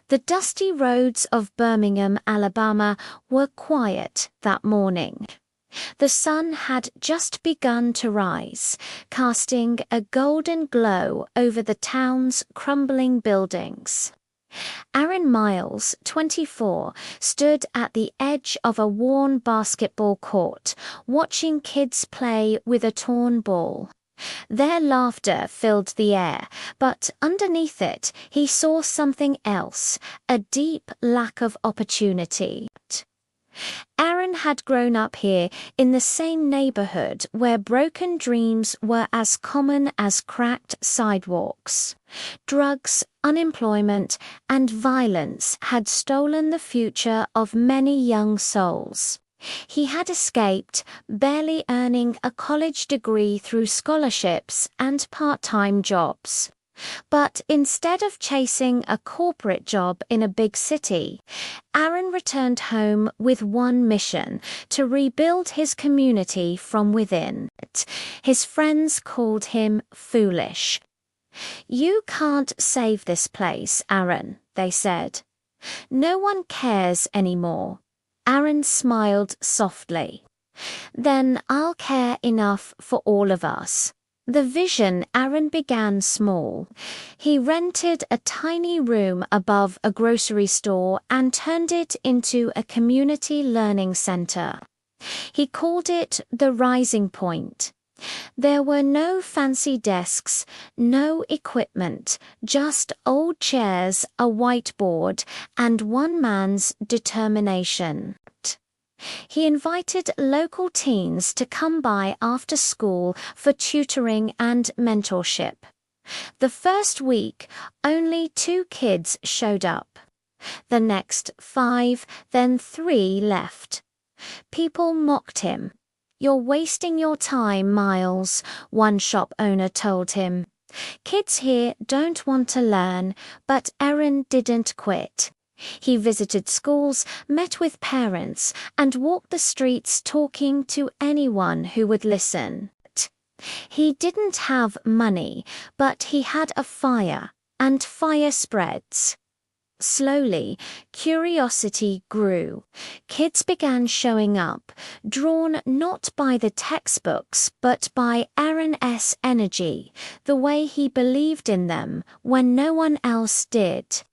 The dusty roads of Birmingham, Alabama, were quiet that morning. The sun had just begun to rise, casting a golden glow over the town's crumbling buildings. Aaron Miles, 24, stood at the edge of a worn basketball court, watching kids play with a torn ball. Their laughter filled the air, but underneath it he saw something else, a deep lack of opportunity. Aaron had grown up here in the same neighborhood where broken dreams were as common as cracked sidewalks. Drugs, unemployment, and violence had stolen the future of many young souls. He had escaped, barely earning a college degree through scholarships and part-time jobs. But instead of chasing a corporate job in a big city, Aaron returned home with one mission: to rebuild his community from within. His friends called him foolish. "You can't save this place, Aaron," they said. "No one cares anymore." Aaron smiled softly. "Then I'll care enough for all of us." The vision Aaron began small. He rented a tiny room above a grocery store and turned it into a community learning center. He called it the Rising Point. There were no fancy desks, no equipment, just old chairs, a whiteboard, and one man's determination. He invited local teens to come by after school for tutoring and mentorship. The first week, only 2 kids showed up. The next 5, then 3 left. People mocked him. "You're wasting your time, Miles," one shop owner told him. Kids here don't want to learn, but Aaron didn't quit. He visited schools, met with parents, and walked the streets talking to anyone who would listen. He didn't have money, but he had a fire, and fire spreads. Slowly, curiosity grew. Kids began showing up, drawn not by the textbooks but by Aaron's energy, the way he believed in them when no one else did.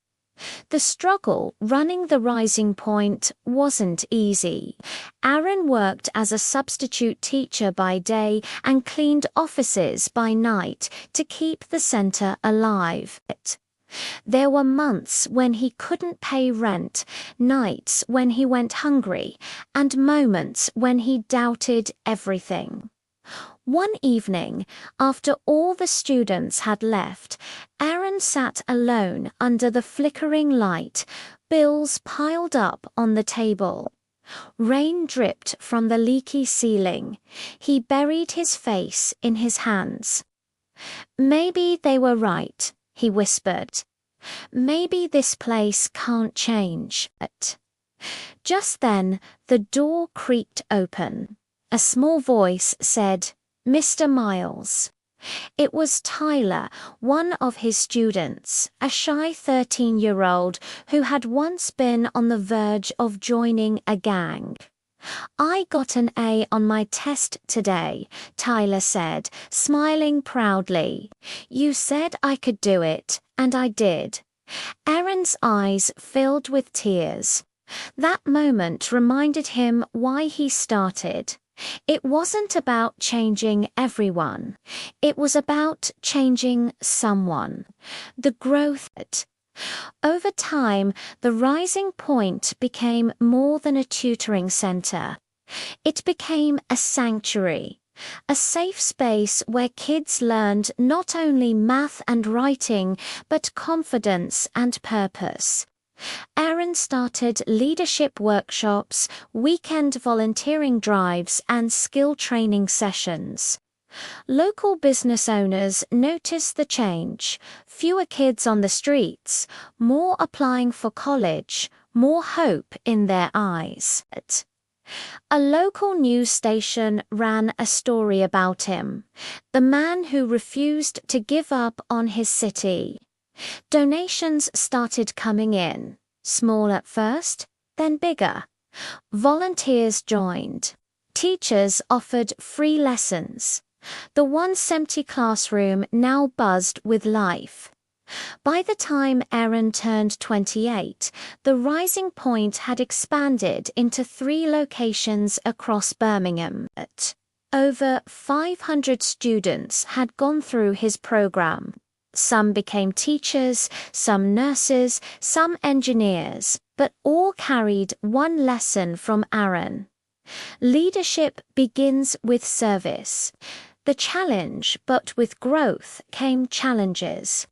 The struggle running the Rising Point wasn't easy. Aaron worked as a substitute teacher by day and cleaned offices by night to keep the center alive. There were months when he couldn't pay rent, nights when he went hungry, and moments when he doubted everything. One evening, after all the students had left, Aaron sat alone under the flickering light, bills piled up on the table. Rain dripped from the leaky ceiling. He buried his face in his hands. "Maybe they were right," he whispered. "Maybe this place can't change." Just then, the door creaked open. A small voice said, "Mr. Miles." It was Tyler, one of his students, a shy 13-year-old who had once been on the verge of joining a gang. "I got an A on my test today," Tyler said, smiling proudly. "You said I could do it, and I did." Aaron's eyes filled with tears. That moment reminded him why he started. It wasn't about changing everyone. It was about changing someone. The growth. Over time, the Rising Point became more than a tutoring center. It became a sanctuary, a safe space where kids learned not only math and writing, but confidence and purpose. Aaron started leadership workshops, weekend volunteering drives, and skill training sessions. Local business owners noticed the change. Fewer kids on the streets, more applying for college, more hope in their eyes. A local news station ran a story about him, the man who refused to give up on his city. Donations started coming in, small at first, then bigger. Volunteers joined. Teachers offered free lessons. The once empty classroom now buzzed with life. By the time Aaron turned 28, the Rising Point had expanded into 3 locations across Birmingham. Over 500 students had gone through his program. Some became teachers, some nurses, some engineers, but all carried one lesson from Aaron. Leadership begins with service. The challenge, but with growth, came challenges.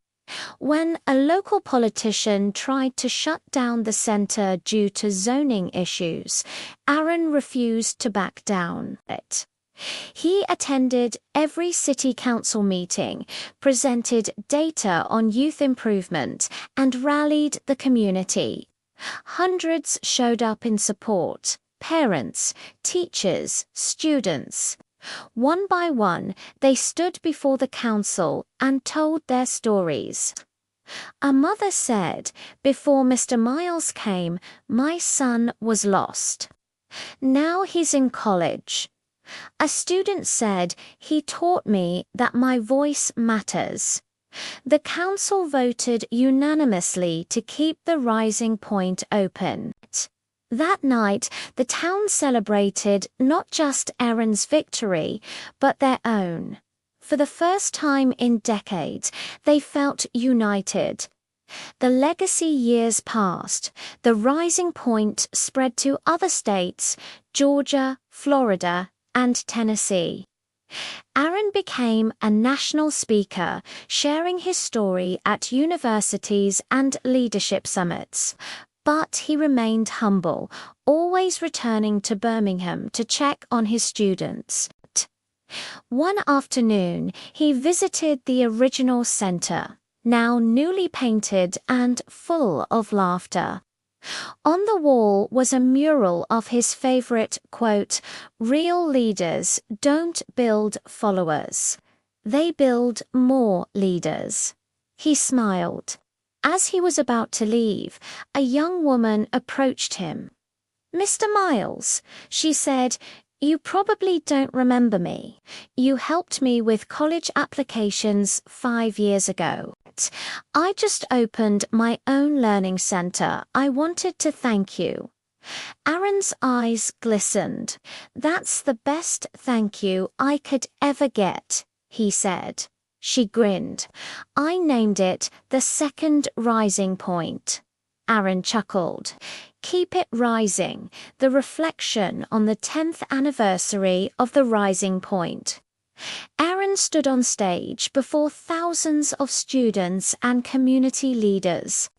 When a local politician tried to shut down the center due to zoning issues, Aaron refused to back down. He attended every city council meeting, presented data on youth improvement, and rallied the community. Hundreds showed up in support: parents, teachers, students. One by one, they stood before the council and told their stories. A mother said, "Before Mr. Miles came, my son was lost. Now he's in college." A student said, "He taught me that my voice matters." The council voted unanimously to keep the Rising Point open. That night, the town celebrated not just Aaron's victory, but their own. For the first time in decades, they felt united. The legacy years passed. The Rising Point spread to other states: Georgia, Florida, and Tennessee. Aaron became a national speaker, sharing his story at universities and leadership summits. But he remained humble, always returning to Birmingham to check on his students. One afternoon, he visited the original center, now newly painted and full of laughter. On the wall was a mural of his favorite quote, "Real leaders don't build followers. They build more leaders." He smiled. As he was about to leave, a young woman approached him. "Mr. Miles," she said, "you probably don't remember me. You helped me with college applications 5 years ago. I just opened my own learning center. I wanted to thank you." Aaron's eyes glistened. "That's the best thank you I could ever get," he said. She grinned. "I named it the Second Rising Point." Aaron chuckled. "Keep it rising," the reflection on the 10th anniversary of the Rising Point. Aaron stood on stage before thousands of students and community leaders.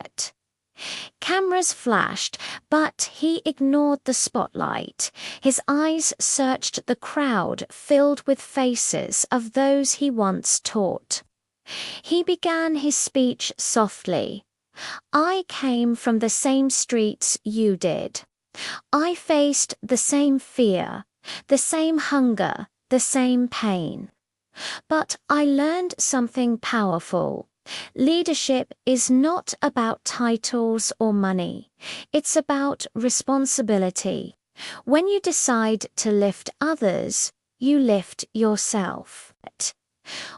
Cameras flashed, but he ignored the spotlight. His eyes searched the crowd filled with faces of those he once taught. He began his speech softly. "I came from the same streets you did. I faced the same fear, the same hunger, the same pain. But I learned something powerful. Leadership is not about titles or money. It's about responsibility. When you decide to lift others, you lift yourself.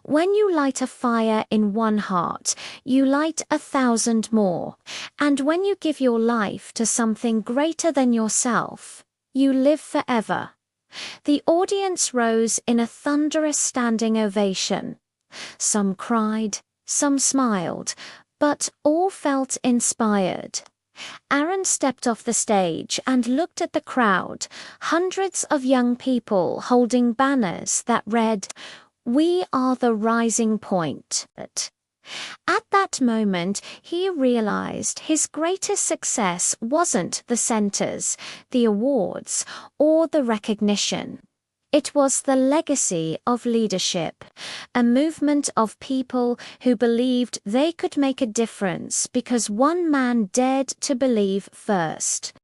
When you light a fire in one heart, you light 1,000 more. And when you give your life to something greater than yourself, you live forever." The audience rose in a thunderous standing ovation. Some cried, some smiled, but all felt inspired. Aaron stepped off the stage and looked at the crowd, hundreds of young people holding banners that read, "We are the Rising Point." At that moment, he realized his greatest success wasn't the centers, the awards, or the recognition. It was the legacy of leadership, a movement of people who believed they could make a difference because one man dared to believe first.